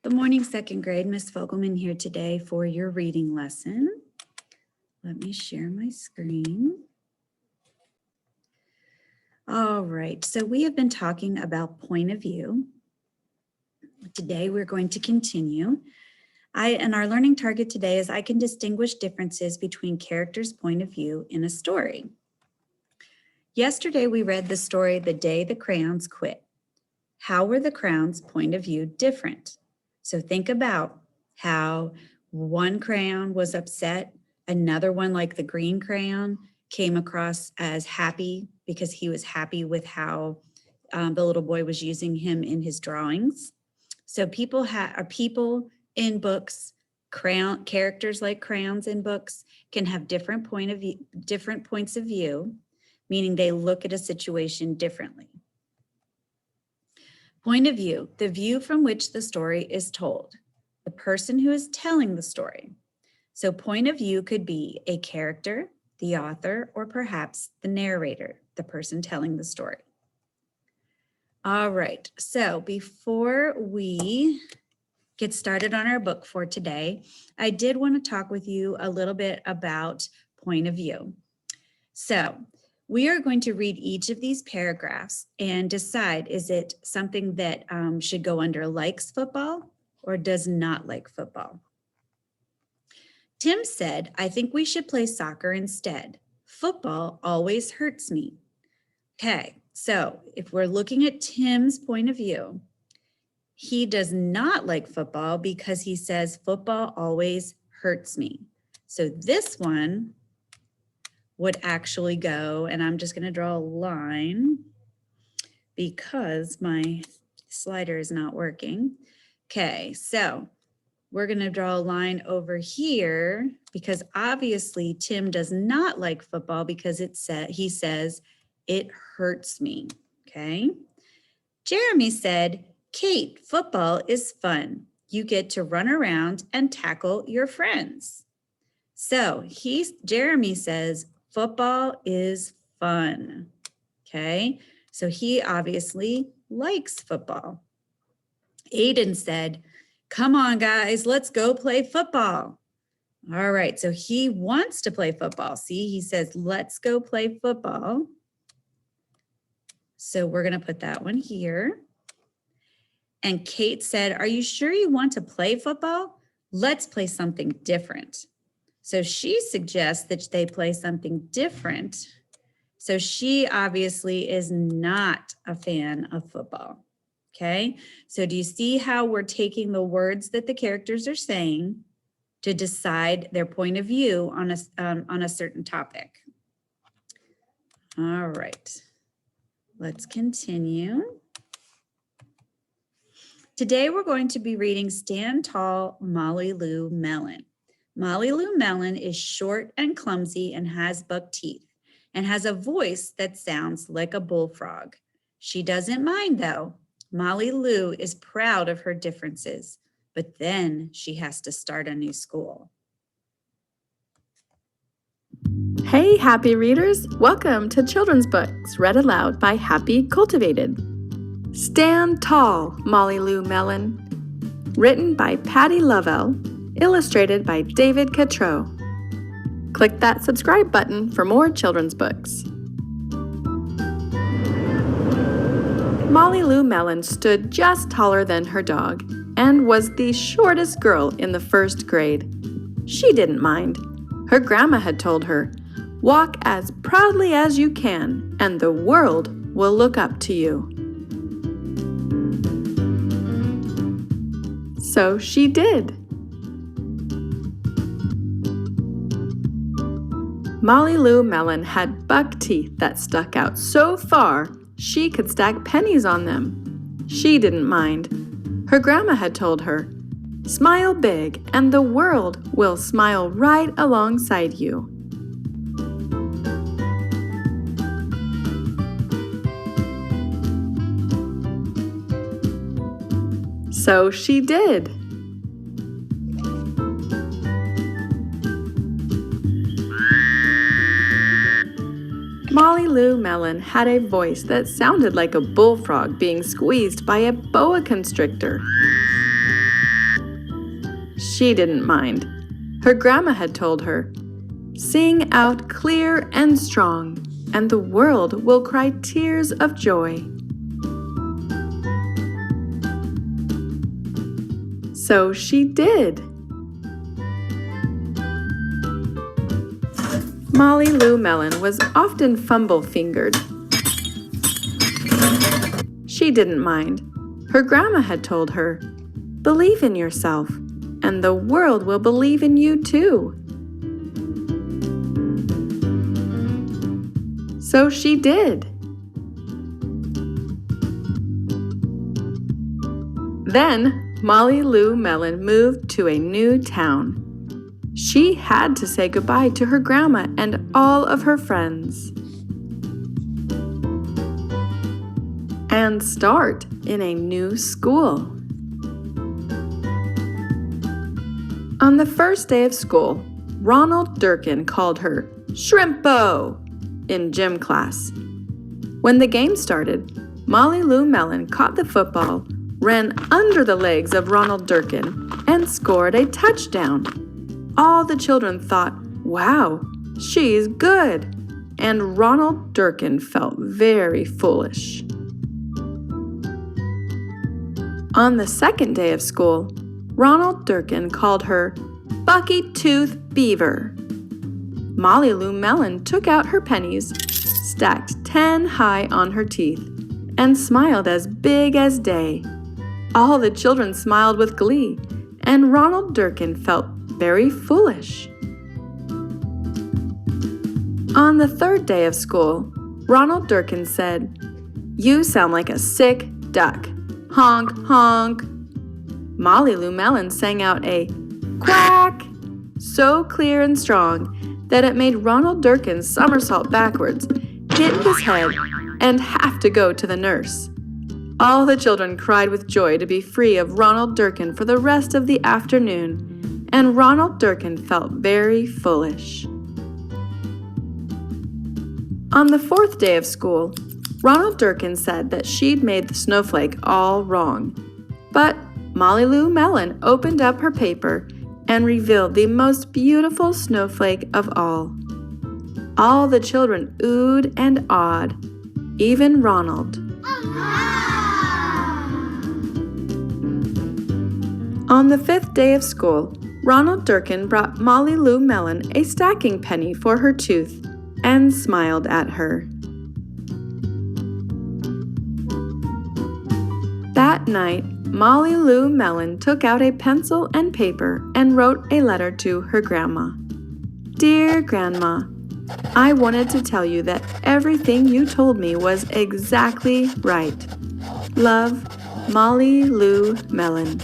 Good morning, second grade. Miss Fogelman here today for your reading lesson. Let me share my screen. All right, so we have been talking about point of view. Today we're going to continue. And our learning target today is I can distinguish differences between characters' point of view in a story. Yesterday we read the story, The Day the Crayons Quit. How were the crayons' point of view different? So think about how one crayon was upset, another one, like the green crayon, came across as happy because he was happy with how the little boy was using him in his drawings. So people in books, characters like crayons in books can have different points of view, meaning they look at a situation differently. Point of view, the view from which the story is told, the person who is telling the story. So point of view could be a character, the author, or perhaps the narrator, the person telling the story. All right, so before we get started on our book for today, I did want to talk with you a little bit about point of view. So we are going to read each of these paragraphs and decide, is it something that should go under likes football or does not like football? Tim said, I think we should play soccer instead. Football always hurts me. Okay, so if we're looking at Tim's point of view, he does not like football because he says football always hurts me. So this one would actually go, and I'm just going to draw a line because my slider is not working. Okay, so we're going to draw a line over here because obviously Tim does not like football because he says it hurts me. Okay. Jeremy said, Kate, football is fun. You get to run around and tackle your friends. So Jeremy says, football is fun, okay? So he obviously likes football. Aiden said, come on guys, let's go play football. All right, so he wants to play football. See, he says, let's go play football. So we're gonna put that one here. And Kate said, are you sure you want to play football? Let's play something different. So she suggests that they play something different. So she obviously is not a fan of football. Okay, so do you see how we're taking the words that the characters are saying to decide their point of view on a certain topic? All right, let's continue. Today we're going to be reading Stand Tall, Molly Lou Mellon. Molly Lou Mellon is short and clumsy and has buck teeth and has a voice that sounds like a bullfrog. She doesn't mind though. Molly Lou is proud of her differences, but then she has to start a new school. Hey, happy readers! Welcome to Children's Books, read aloud by Happy Cultivated. Stand Tall, Molly Lou Mellon. Written by Patty Lovell. Illustrated by David Catrow. Click that subscribe button for more children's books. Molly Lou Mellon stood just taller than her dog and was the shortest girl in the first grade. She didn't mind. Her grandma had told her, walk as proudly as you can and the world will look up to you. So she did. Molly Lou Mellon had buck teeth that stuck out so far she could stack pennies on them. She didn't mind. Her grandma had told her, smile big and the world will smile right alongside you. So she did. Molly Lou Mellon had a voice that sounded like a bullfrog being squeezed by a boa constrictor. she didn't mind. Her grandma had told her, "Sing out clear and strong, and the world will cry tears of joy." So she did. Molly Lou Mellon was often fumble-fingered. She didn't mind. Her grandma had told her, "Believe in yourself, and the world will believe in you too." So she did. Then Molly Lou Mellon moved to a new town. She had to say goodbye to her grandma and all of her friends, and start in a new school. On the first day of school, Ronald Durkin called her Shrimpo in gym class. When the game started, Molly Lou Mellon caught the football, ran under the legs of Ronald Durkin, and scored a touchdown. All the children thought, "Wow, she's good," and Ronald Durkin felt very foolish. On the second day of school, Ronald Durkin called her Bucky Tooth Beaver. Molly Lou Mellon took out her pennies, stacked 10 high on her teeth, and smiled as big as day. All the children smiled with glee, and Ronald Durkin felt very foolish. On the third day of school, Ronald Durkin said, "You sound like a sick duck. Honk, honk." Molly Lou Mellon sang out a quack so clear and strong that it made Ronald Durkin somersault backwards, hit his head, and have to go to the nurse. All the children cried with joy to be free of Ronald Durkin for the rest of the afternoon, and Ronald Durkin felt very foolish. On the fourth day of school, Ronald Durkin said that she'd made the snowflake all wrong. But Molly Lou Mellon opened up her paper and revealed the most beautiful snowflake of all. All the children oohed and awed, even Ronald. On the fifth day of school, Ronald Durkin brought Molly Lou Mellon a stacking penny for her tooth and smiled at her. That night, Molly Lou Mellon took out a pencil and paper and wrote a letter to her grandma. "Dear Grandma, I wanted to tell you that everything you told me was exactly right. Love, Molly Lou Mellon."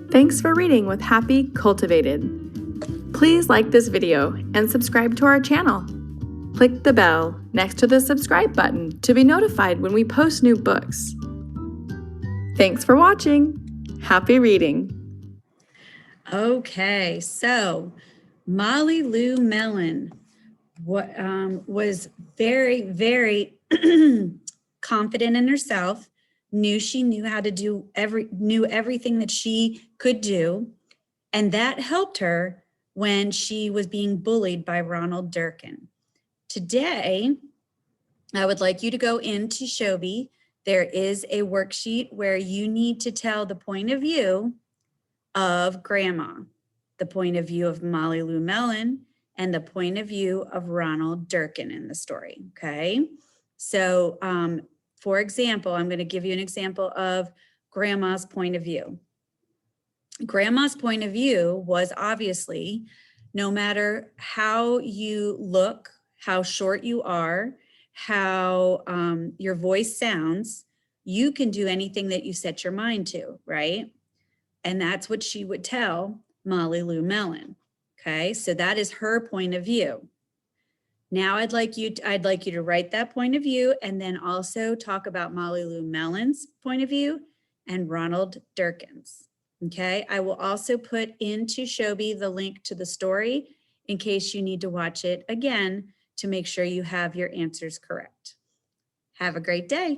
Thanks for reading with Happy Cultivated. Please like this video and subscribe to our channel. Click the bell next to the subscribe button to be notified when we post new books. Thanks for watching. Happy reading. Okay, so Molly Lou Mellon was very, very confident in herself, knew she knew how to do knew everything that she could do, and that helped her when she was being bullied by Ronald Durkin. Today, I would like you to go into Shobi. There is a worksheet where you need to tell the point of view of Grandma, the point of view of Molly Lou Mellon, and the point of view of Ronald Durkin in the story, okay? So, for example, I'm going to give you an example of Grandma's point of view. Grandma's point of view was obviously, no matter how you look, how short you are, how your voice sounds, you can do anything that you set your mind to, right? And that's what she would tell Molly Lou Mellon. Okay, so that is her point of view. Now I'd like you to write that point of view and then also talk about Molly Lou Mellon's point of view and Ronald Durkin's. Okay, I will also put into Shobi the link to the story in case you need to watch it again to make sure you have your answers correct. Have a great day.